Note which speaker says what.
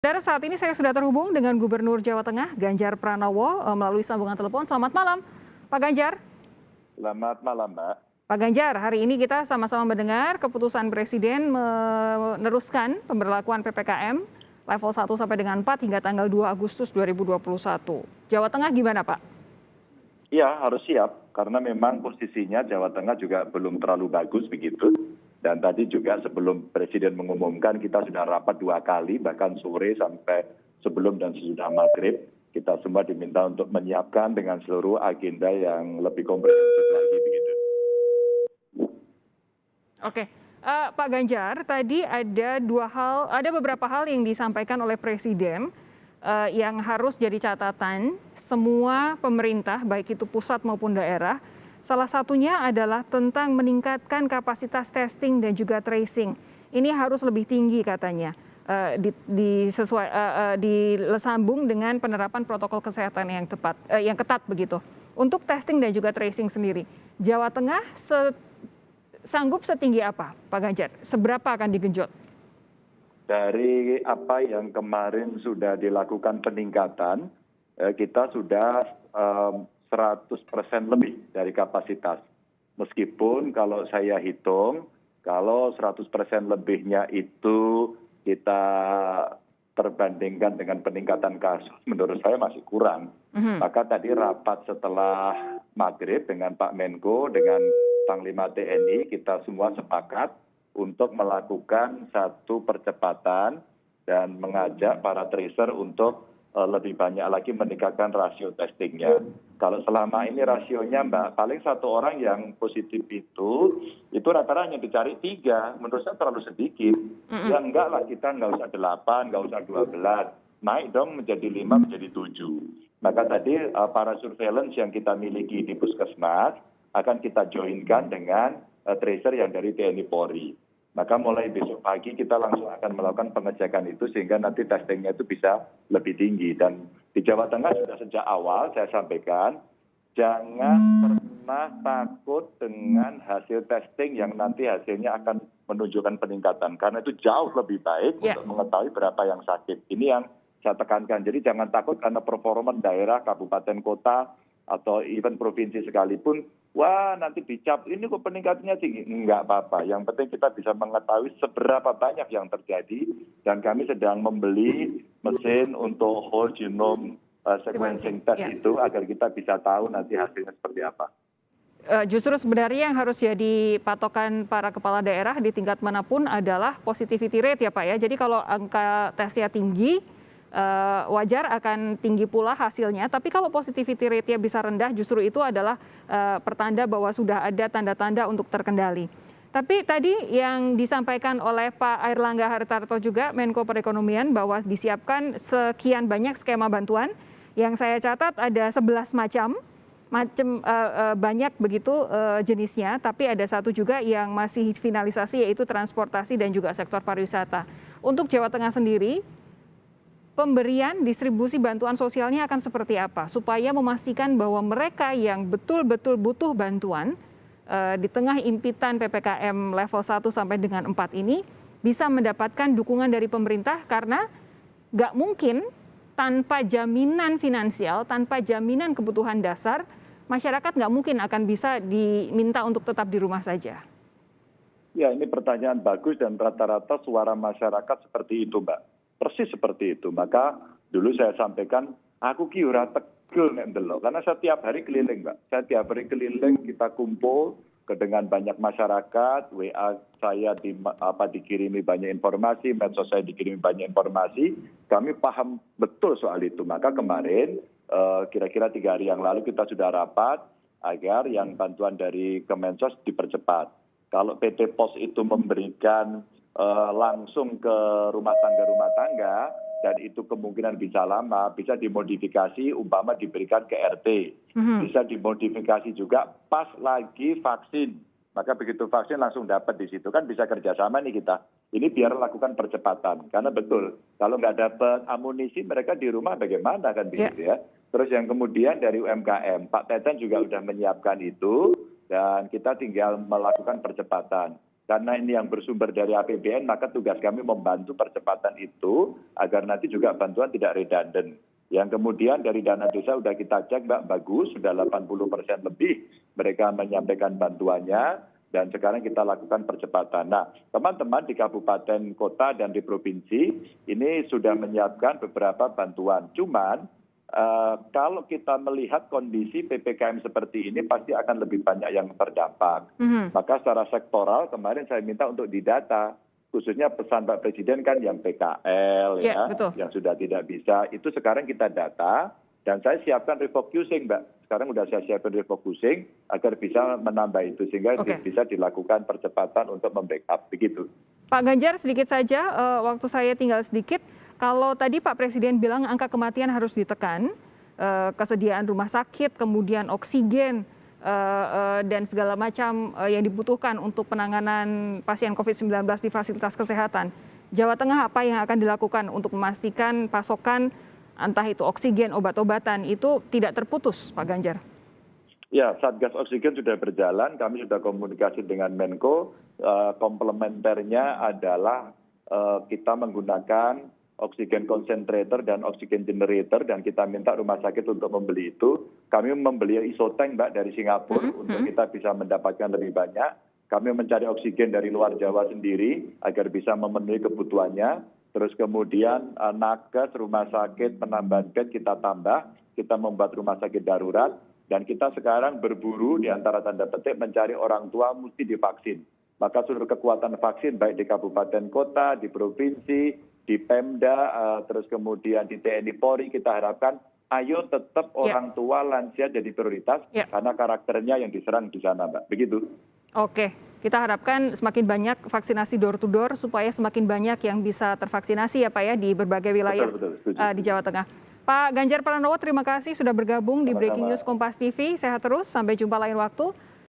Speaker 1: Saudara, saat ini saya sudah terhubung dengan Gubernur Jawa Tengah, Ganjar Pranowo, melalui sambungan telepon. Selamat malam, Pak Ganjar.
Speaker 2: Selamat malam, Mbak.
Speaker 1: Pak Ganjar, hari ini kita sama-sama mendengar keputusan Presiden meneruskan pemberlakuan PPKM level 1 sampai dengan 4 hingga tanggal 2 Agustus 2021. Jawa Tengah gimana, Pak?
Speaker 2: Iya, harus siap, karena memang posisinya Jawa Tengah juga belum terlalu bagus begitu. Dan tadi juga sebelum Presiden mengumumkan, kita sudah rapat 2 kali, bahkan sore sampai sebelum dan sesudah maghrib. Kita semua diminta untuk menyiapkan dengan seluruh agenda yang lebih komprehensif lagi begitu.
Speaker 1: Oke, Pak Ganjar, tadi ada beberapa hal yang disampaikan oleh Presiden yang harus jadi catatan semua pemerintah, baik itu pusat maupun daerah. Salah satunya adalah tentang meningkatkan kapasitas testing dan juga tracing. Ini harus lebih tinggi katanya, disambung dengan penerapan protokol kesehatan yang ketat begitu. Untuk testing dan juga tracing sendiri, Jawa Tengah sanggup setinggi apa, Pak Ganjar? Seberapa akan digenjot?
Speaker 2: Dari apa yang kemarin sudah dilakukan peningkatan, kita sudah 100% lebih dari kapasitas. Meskipun kalau saya hitung, kalau 100% lebihnya itu kita perbandingkan dengan peningkatan kasus, menurut saya masih kurang. Maka tadi rapat setelah maghrib dengan Pak Menko, dengan Panglima TNI, kita semua sepakat untuk melakukan satu percepatan dan mengajak para tracer untuk lebih banyak lagi meningkatkan rasio testingnya. Kalau selama ini rasionya, Mbak, paling 1 orang yang positif itu rata-rata hanya dicari 3. Menurut saya terlalu sedikit. Ya enggak lah, kita nggak usah 8, nggak usah 12. Naik dong menjadi 5, menjadi 7. Maka tadi para surveillance yang kita miliki di Puskesmas akan kita joinkan dengan tracer yang dari TNI Polri. Maka mulai besok pagi kita langsung akan melakukan pengecekan itu sehingga nanti testingnya itu bisa lebih tinggi. Dan di Jawa Tengah sudah sejak awal saya sampaikan, jangan pernah takut dengan hasil testing yang nanti hasilnya akan menunjukkan peningkatan. Karena itu jauh lebih baik untuk mengetahui berapa yang sakit. Ini yang saya tekankan. Jadi jangan takut karena performa daerah, kabupaten, kota, atau even provinsi sekalipun, wah nanti dicap, ini kok peningkatannya tinggi. Enggak apa-apa, yang penting kita bisa mengetahui seberapa banyak yang terjadi, dan kami sedang membeli mesin untuk whole genome sequencing test itu, agar kita bisa tahu nanti hasilnya seperti apa.
Speaker 1: Justru sebenarnya yang harus jadi patokan para kepala daerah di tingkat manapun adalah positivity rate ya Pak ya. Jadi kalau angka tesnya tinggi, wajar akan tinggi pula hasilnya, tapi kalau positivity rate-nya bisa rendah, justru itu adalah pertanda bahwa sudah ada tanda-tanda untuk terkendali. Tapi tadi yang disampaikan oleh Pak Airlangga Hartarto juga, Menko Perekonomian, bahwa disiapkan sekian banyak skema bantuan, yang saya catat ada 11 macam banyak begitu jenisnya, tapi ada satu juga yang masih finalisasi, yaitu transportasi dan juga sektor pariwisata. Untuk Jawa Tengah sendiri, pemberian distribusi bantuan sosialnya akan seperti apa supaya memastikan bahwa mereka yang betul-betul butuh bantuan di tengah impitan PPKM level 1 sampai dengan 4 ini bisa mendapatkan dukungan dari pemerintah, karena nggak mungkin tanpa jaminan finansial, tanpa jaminan kebutuhan dasar, masyarakat nggak mungkin akan bisa diminta untuk tetap di rumah saja.
Speaker 2: Ya, ini pertanyaan bagus dan rata-rata suara masyarakat seperti itu, Mbak. Persis seperti itu. Maka dulu saya sampaikan, aku ki ora tegel nek ndelok, karena saya tiap hari keliling, Mbak. Saya tiap hari keliling, kita kumpul dengan banyak masyarakat, WA saya dikirimi banyak informasi, medsos saya dikirimi banyak informasi, kami paham betul soal itu. Maka kemarin kira-kira 3 hari yang lalu kita sudah rapat agar yang bantuan dari Kemensos dipercepat. Kalau PT Pos itu memberikan langsung ke rumah tangga, dan itu kemungkinan bisa lama, bisa dimodifikasi, umpama diberikan ke RT, bisa dimodifikasi juga pas lagi vaksin. Maka begitu vaksin langsung dapat di situ, kan bisa kerjasama nih kita. Ini biar lakukan percepatan, karena betul kalau nggak dapat amunisi mereka di rumah bagaimana kan begitu ya. Terus yang kemudian dari UMKM, Pak Teten juga sudah menyiapkan itu, dan kita tinggal melakukan percepatan. karena ini yang bersumber dari APBN, maka tugas kami membantu percepatan itu agar nanti juga bantuan tidak redundant. Yang kemudian dari dana desa sudah kita cek, Mbak, bagus, sudah 80% lebih mereka menyampaikan bantuannya, dan sekarang kita lakukan percepatan. Nah, teman-teman di kabupaten, kota, dan di provinsi ini sudah menyiapkan beberapa bantuan. Cuman kalau kita melihat kondisi PPKM seperti ini pasti akan lebih banyak yang terdampak. Maka secara sektoral kemarin saya minta untuk didata, khususnya pesan Pak Presiden kan yang PKL ya, yang sudah tidak bisa, itu sekarang kita data dan saya siapkan refocusing, Mbak. Sekarang sudah saya siapkan refocusing agar bisa menambah itu sehingga bisa dilakukan percepatan untuk membackup begitu.
Speaker 1: Pak Ganjar, sedikit saja, waktu saya tinggal sedikit. Kalau tadi Pak Presiden bilang angka kematian harus ditekan, kesediaan rumah sakit, kemudian oksigen, dan segala macam yang dibutuhkan untuk penanganan pasien COVID-19 di fasilitas kesehatan. Jawa Tengah apa yang akan dilakukan untuk memastikan pasokan entah itu oksigen, obat-obatan itu tidak terputus, Pak Ganjar?
Speaker 2: Ya, Satgas Oksigen sudah berjalan, kami sudah komunikasi dengan Menko, komplementernya adalah kita menggunakan oksigen concentrator dan oksigen generator dan kita minta rumah sakit untuk membeli itu. Kami membeli isotank, Mbak, dari Singapura untuk kita bisa mendapatkan lebih banyak. Kami mencari oksigen dari luar Jawa sendiri agar bisa memenuhi kebutuhannya. Terus kemudian nakes, rumah sakit, penambahan bed kita tambah, kita membuat rumah sakit darurat dan kita sekarang berburu di antara tanda petik mencari orang tua mesti divaksin. Maka seluruh kekuatan vaksin baik di kabupaten kota, di provinsi, di Pemda, terus kemudian di TNI Polri kita harapkan ayo tetap orang tua lansia jadi prioritas karena karakternya yang diserang di sana, Mbak. Begitu.
Speaker 1: Oke, kita harapkan semakin banyak vaksinasi door to door supaya semakin banyak yang bisa tervaksinasi ya Pak ya di berbagai wilayah di Jawa Tengah. Pak Ganjar Pranowo, terima kasih sudah bergabung di Breaking News Kompas TV. Sehat terus, sampai jumpa lain waktu.